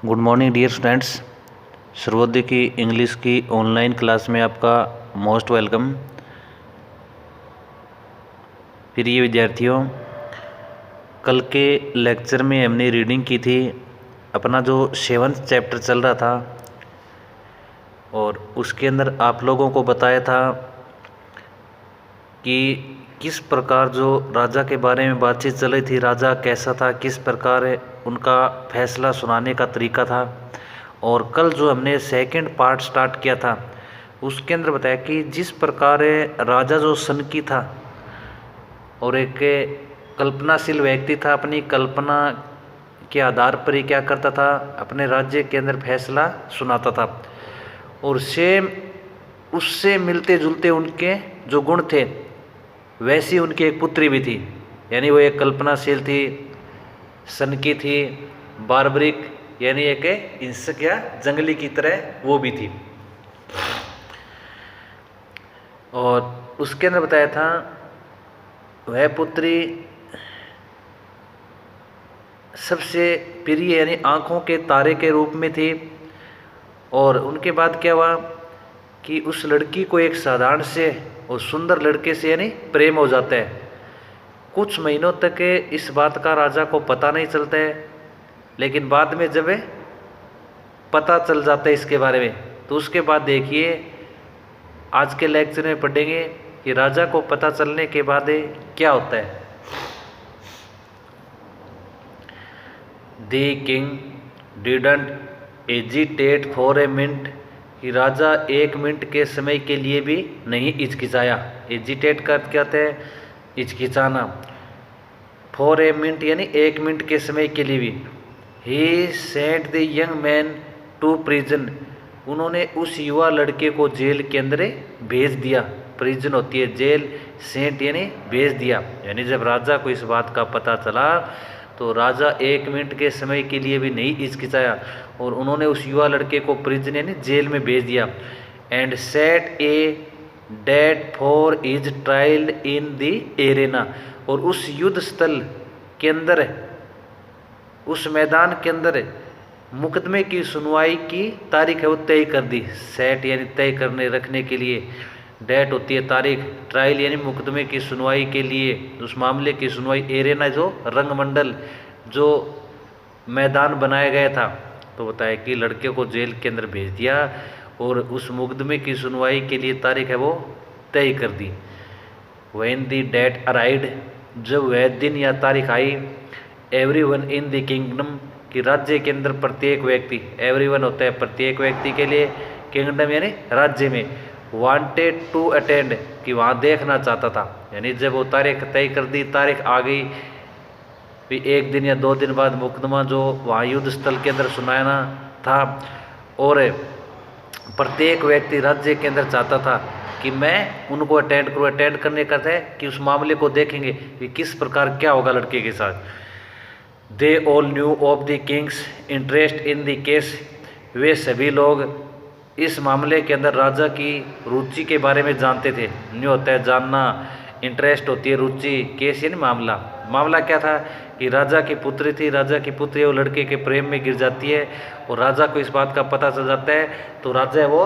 Good morning dear students. Sarvodaya की English की online class में आपका मोस्ट वेलकम। प्रिय विद्यार्थियों, कल के लेक्चर में हमने रीडिंग की थी। अपना जो 7th चैप्टर चल रहा था और उसके अंदर आप लोगों को बताया था कि किस प्रकार जो राजा के बारे में बातचीत चल रही थी, राजा कैसा था, किस प्रकार उनका फैसला सुनाने का तरीका था। और कल जो हमने सेकंड पार्ट स्टार्ट किया था उसके अंदर बताया कि जिस प्रकार राजा जो सनकी था और एक कल्पनाशील व्यक्ति था, अपनी कल्पना के आधार पर ही क्या करता था, अपने राज्य के अंदर फैसला सुनाता था। और सेम उससे मिलते जुलते उनके जो गुण थे वैसी उनकी एक पुत्री भी थी, यानी वो एक कल्पनाशील थी, सनकी थी, बार्बरिक यानी एक हिंसक या जंगली की तरह वो भी थी। और उसके अंदर बताया था वह पुत्री सबसे प्रिय यानी आँखों के तारे के रूप में थी। और उनके बाद क्या हुआ कि उस लड़की को एक साधारण से और सुंदर लड़के से यानी प्रेम हो जाता है। कुछ महीनों तक इस बात का राजा को पता नहीं चलता है, लेकिन बाद में जब पता चल जाता है इसके बारे में, तो उसके बाद देखिए आज के लेक्चर में पढ़ेंगे कि राजा को पता चलने के बाद क्या होता है। The king didn't agitate for a minute, कि राजा एक मिनट के समय के लिए भी नहीं हिचकिचाया। एजिटेट का क्या कहते हैं, हिचकिचाना। फॉर ए मिनट यानी एक मिनट के समय के लिए भी। He sent the young man to prison, उन्होंने उस युवा लड़के को जेल के अंदर भेज दिया। प्रिजन होती है जेल, सेंट यानी भेज दिया। यानी जब राजा को इस बात का पता चला तो राजा एक मिनट के समय के लिए भी नहीं हिचकिचाया और उन्होंने उस युवा लड़के को प्रिजन यानी जेल में भेज दिया। And set a date for his trial in the arena, और उस युद्ध स्थल के अंदर, उस मैदान के अंदर मुकदमे की सुनवाई की तारीख है वो तय कर दी। सेट यानी तय करने रखने के लिए, डेट होती है तारीख, ट्रायल यानी मुकदमे की सुनवाई के लिए, उस मामले की सुनवाई, एरेना जो रंगमंडल, जो मैदान बनाया गया था। तो बताया कि लड़के को जेल के अंदर भेज दिया और उस मुकदमे की सुनवाई के लिए तारीख है वो तय कर दी। व्हेन द डेट अराइव्ड, जब वह दिन या तारीख आई, एवरीवन इन द किंगडम, कि राज्य के अंदर प्रत्येक व्यक्ति, एवरीवन होता है प्रत्येक व्यक्ति के लिए, किंगडम यानी राज्य में, वांटेड टू अटेंड, कि वहाँ देखना चाहता था। यानी जब वो तारीख तय कर दी, तारीख आ गई, फिर एक दिन या 2 दिन बाद मुकदमा जो वहाँ युद्ध स्थल के अंदर सुनाना था, और प्रत्येक व्यक्ति राज्य के अंदर चाहता था कि मैं उनको अटेंड करूँ। अटेंड करने का है कि उस मामले को देखेंगे कि किस प्रकार क्या होगा लड़के के साथ। They all knew of the king's interest in the case, वे सभी लोग इस मामले के अंदर राजा की रुचि के बारे में जानते थे। न्यू होता है जानना, इंटरेस्ट होती है रुचि, केस यानी मामला। मामला क्या था कि राजा की पुत्री थी, राजा की पुत्री वो लड़के के प्रेम में गिर जाती है और राजा को इस बात का पता चल जाता है, तो राजा वो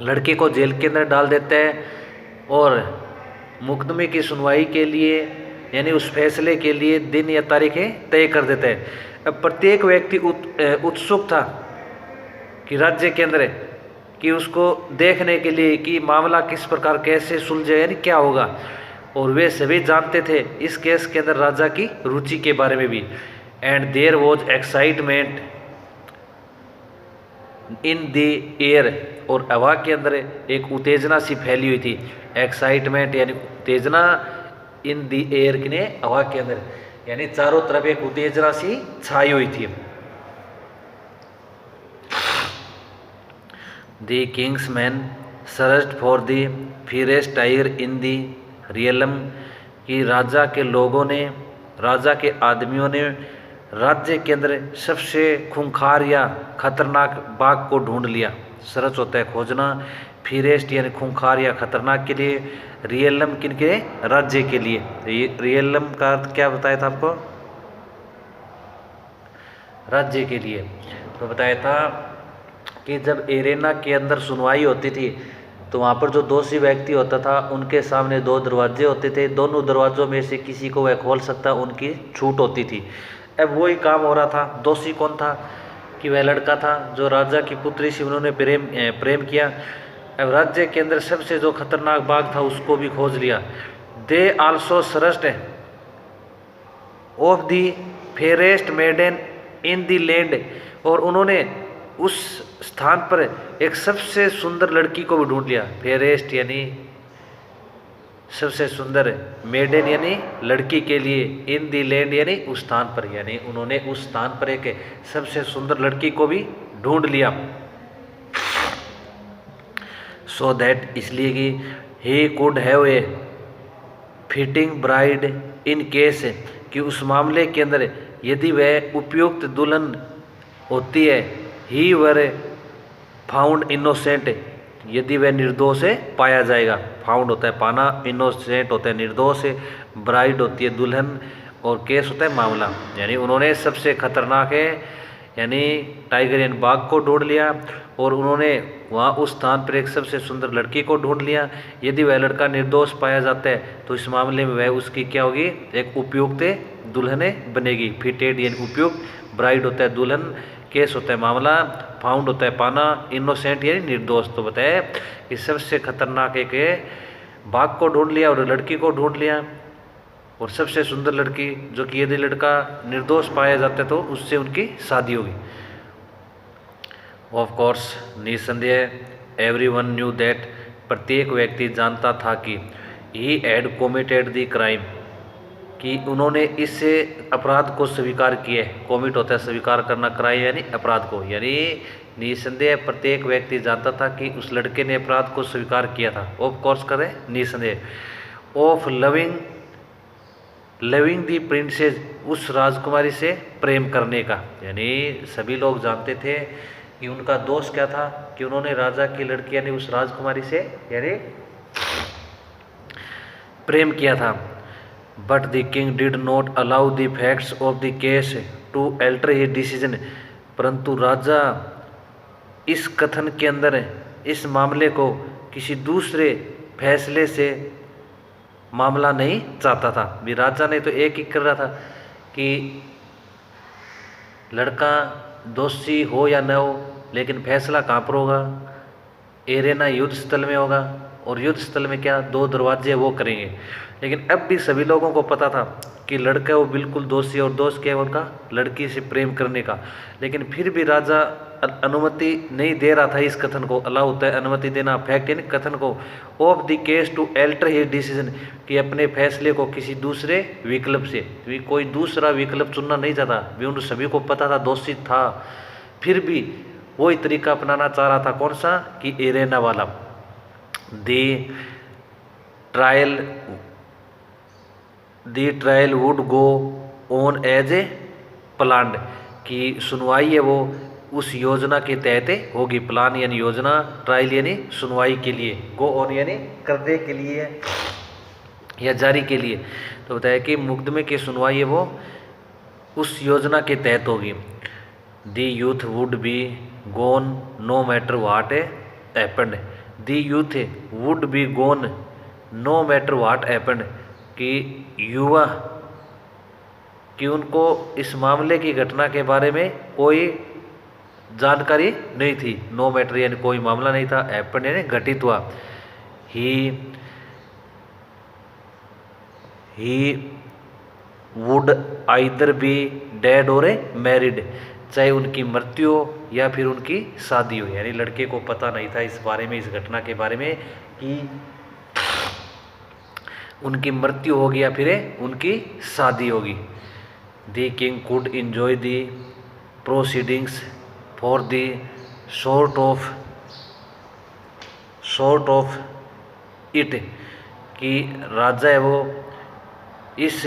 लड़के को जेल के अंदर डाल देता है और मुकदमे की सुनवाई के लिए यानी उस फैसले के लिए दिन या तारीखें तय कर देता है। अब प्रत्येक व्यक्ति उत्सुक था कि राज्य के अंदर कि उसको देखने के लिए कि मामला किस प्रकार कैसे सुलझे यानी क्या होगा। और वे सभी जानते थे इस केस के अंदर राजा की रुचि के बारे में भी। And there was excitement in the air, और हवा के अंदर एक उत्तेजना सी फैली हुई थी। एक्साइटमेंट यानी उत्तेजना, इन द एयर ने हवा के अंदर, यानी चारों तरफ एक उत्तेजना सी छाई हुई थी। The king's man searched for the fiercest tiger in the realm, कि राजा के लोगों ने, राजा के आदमियों ने राज्य के अंदर सबसे खूंखार या खतरनाक बाघ को ढूंढ लिया। सर्च होता है खोजना, फियरेस्ट यानी खूंखार या खतरनाक के लिए, रियलम किन के, राज्य के लिए। रियलम का क्या बताया था आपको, राज्य के लिए। तो बताया था कि जब एरेना के अंदर सुनवाई होती थी तो वहाँ पर जो दोषी व्यक्ति होता था उनके सामने दो दरवाजे होते थे, दोनों दरवाजों में से किसी को वह खोल सकता, उनकी छूट होती थी। अब वही काम हो रहा था। दोषी कौन था कि वह लड़का था जो राजा की पुत्री से उन्होंने प्रेम किया। अब राज्य के अंदर सबसे जो खतरनाक बाघ था उसको भी खोज लिया। They also searched of the forest maiden in the land, और उन्होंने उस स्थान पर एक सबसे सुंदर लड़की को भी ढूंढ लिया। फेरेस्ट यानी सबसे सुंदर, मेडन यानी लड़की के लिए, इन दी लैंड यानी उस स्थान पर, यानी उन्होंने उस स्थान पर एक सबसे सुंदर लड़की को भी ढूंढ लिया। सो दैट, इसलिए कि he could have a fitting bride in case, कि उस मामले के अंदर यदि वह उपयुक्त दुल्हन होती है, ही वर फाउंड इनोसेंट, यदि वह निर्दोष है पाया जाएगा। फाउंड होता है पाना, इनोसेंट होता है निर्दोष, ब्राइड होती है दुल्हन, और केस होता है मामला। यानी उन्होंने सबसे खतरनाक है यानी टाइगरियन बाघ को ढूंढ लिया, और उन्होंने वहाँ उस स्थान पर एक सबसे सुंदर लड़की को ढूंढ लिया। यदि वह लड़का निर्दोष पाया जाता है तो इस मामले में वह उसकी क्या होगी, एक उपयुक्त दुल्हन बनेगी। फिटेड यानी उपयुक्त, ब्राइड होता है दुल्हन, केस होता है मामला, फाउंड होता है पाना, इनोसेंट यानी निर्दोष। तो बताया कि सबसे खतरनाक एक बाघ को ढूंढ लिया और लड़की को ढूंढ लिया, और सबसे सुंदर लड़की जो कि यदि लड़का निर्दोष पाया जाता है तो उससे उनकी शादी होगी। ऑफ कोर्स, निसंदेह एवरीवन न्यू दैट, प्रत्येक व्यक्ति जानता था कि he had committed the crime, कि उन्होंने इस अपराध को स्वीकार किया। कमिट होता है स्वीकार करना, क्राइम यानी अपराध को, यानी निसंदेह प्रत्येक व्यक्ति जानता था कि उस लड़के ने अपराध को स्वीकार किया था। ऑफ कोर्स करें निसंदेह। ऑफ लविंग दी प्रिंसेस, उस राजकुमारी से प्रेम करने का, यानी सभी लोग जानते थे कि उनका दोष क्या था कि उन्होंने राजा की लड़की यानी उस राजकुमारी से यानी प्रेम किया था। But the king did not allow the facts of the case to alter his decision, परंतु राजा इस कथन के अंदर इस मामले को किसी दूसरे फैसले से मामला नहीं चाहता था। भी राजा ने तो एक ही कर रहा था कि लड़का दोषी हो या न हो, लेकिन फैसला कहाँ पर होगा, एरेना युद्ध स्थल में होगा, और युद्ध स्थल में क्या दो दरवाजे वो करेंगे। लेकिन अब भी सभी लोगों को पता था कि लड़का वो बिल्कुल दोषी, और दोष क्या है उनका, लड़की से प्रेम करने का। लेकिन फिर भी राजा अनुमति नहीं दे रहा था इस कथन को। अलाउ होता है अनुमति देना, फैक्ट यानी कथन को, of the case to alter his decision, कि अपने फैसले को किसी दूसरे विकल्प से, भी कोई दूसरा विकल्प चुनना नहीं चाहता। भी उन सभी को पता था दोषी था, फिर भी वही तरीका अपनाना चाह रहा था। कौन सा, कि एरेना वाला। The trial would go on as a planned, कि सुनवाई है वो उस योजना के तहत होगी। प्लान यानी योजना, ट्रायल यानी सुनवाई के लिए, गो ऑन यानी करने के लिए या जारी के लिए। तो बताया कि मुकदमे की सुनवाई है वो उस योजना के तहत होगी। The youth would be gone no matter what happened, the youth would be gone no matter what happened, कि युवा कि उनको इस मामले की घटना के बारे में कोई जानकारी नहीं थी। नो मैटर यानी कोई मामला नहीं था, हैपेंड यानी घटित हुआ। He would either B dead और मैरिड, चाहे उनकी मृत्यु हो या फिर उनकी शादी हो। यानी लड़के को पता नहीं था इस बारे में, इस घटना के बारे में, कि उनकी मृत्यु होगी या फिर उनकी शादी होगी। The king could enjoy the proceedings for the short of it, कि राजा है वो इस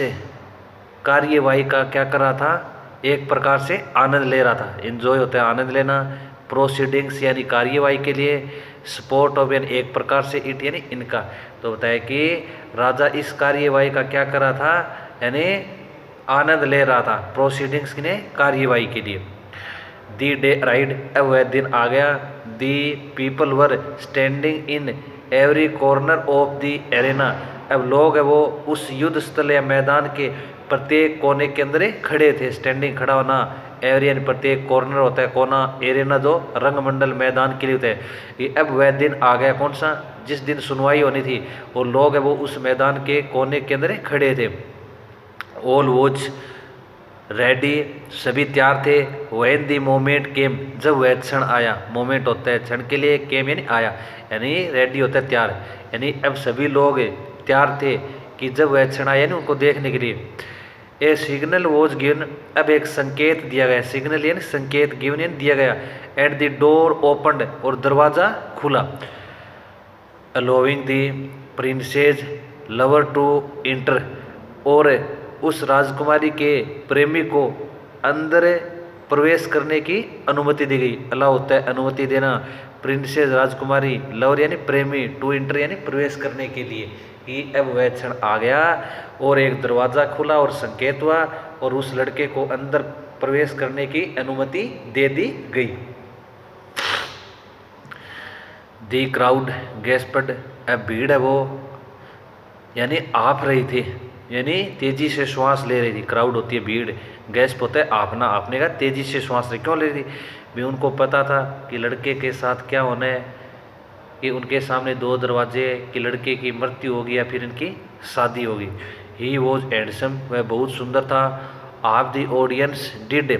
कार्यवाही का क्या कर रहा था, एक प्रकार से आनंद ले रहा था। एंजॉय होता है आनंद लेना, प्रोसीडिंग्स यानी कार्यवाही के लिए, स्पोर्ट ऑफ यानी एक प्रकार से, इट यानी इनका। तो बताया कि राजा इस कार्यवाही का क्या कर रहा था, यानी आनंद ले रहा था प्रोसीडिंग्स की कार्यवाही के लिए। दी डे राइड, अब वह दिन आ गया। The people were standing in every corner of the arena, अब लोग है वो उस युद्ध स्थल या मैदान के प्रत्येक कोने के अंदर खड़े थे। स्टैंडिंग खड़ा होना, एवरी यानी प्रत्येक, कॉर्नर होता है कोना, एरेना जो रंगमंडल मैदान के लिए होता है। ये अब वह दिन आ गया कौन सा, जिस दिन सुनवाई होनी थी, और लोग है वो उस मैदान के कोने के अंदर खड़े थे। ऑल वॉज रेडी, सभी तैयार थे। व्हेन दी मोमेंट केम, जब वह क्षण आया, मोमेंट होता है क्षण के लिए, केम यानी आया, यानी रेडी होता है तैयार, यानी अब सभी लोग तैयार थे कि जब वह क्षण आया यानी उनको देखने के लिए। ए सिग्नल वॉज गिवन, अब एक संकेत दिया गया, सिग्नल यानी संकेत, गिवन यानी दिया गया। एट द डोर ओपनड, और दरवाज़ा खुला। Allowing the princess lover to inter, और उस राजकुमारी के प्रेमी को अंदर प्रवेश करने की अनुमति दी गई। अलाउ होता है अनुमति देना, प्रिंसेस राजकुमारी, लवर यानी प्रेमी, टू इंटर यानी प्रवेश करने के लिए। कि अब वह क्षण आ गया और एक दरवाज़ा खुला और संकेत हुआ और उस लड़के को अंदर प्रवेश करने की अनुमति दे दी गई। दी क्राउड गैस्पड, अब भीड़ है वो यानी आप रही थी, यानी तेजी से श्वास ले रही थी। क्राउड होती है भीड़, गैस्प होता है आपना, आपने का तेजी से श्वास ले, क्यों ले रही थी भी उनको पता था कि लड़के के साथ क्या होना है, कि उनके सामने दो दरवाजे, कि लड़के की मृत्यु होगी या फिर इनकी शादी होगी। ही वॉज हैंडसम, वह बहुत सुंदर था। आप दी ऑडियंस डिड,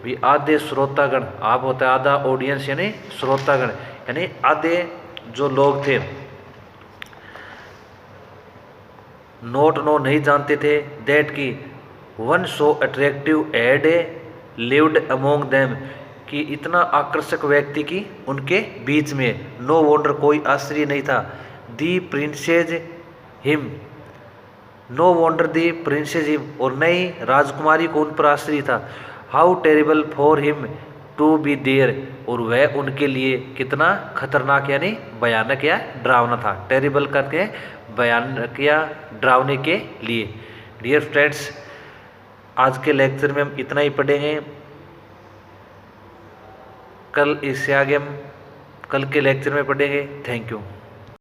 भी आधे श्रोतागण, आप होता है आधा, ऑडियंस यानी श्रोतागण, यानी आधे जो लोग थे, नोट नो नहीं जानते थे, दैट की one so attractive had lived among them, कि इतना आकर्षक व्यक्ति की उनके बीच में। नो वंडर, कोई आश्चर्य नहीं था। The princess him, no wonder the princess him, और नई राजकुमारी को उन पर आश्चर्य था। How terrible for him to be there, और वह उनके लिए कितना खतरनाक यानी भयानक या डरावना था। टेरिबल करके भयानक या डरावने के लिए। डियर फ्रेंड्स, आज के लेक्चर में हम इतना ही पढ़ेंगे। कल इससे आगे हम कल के लेक्चर में पढ़ेंगे। Thank you.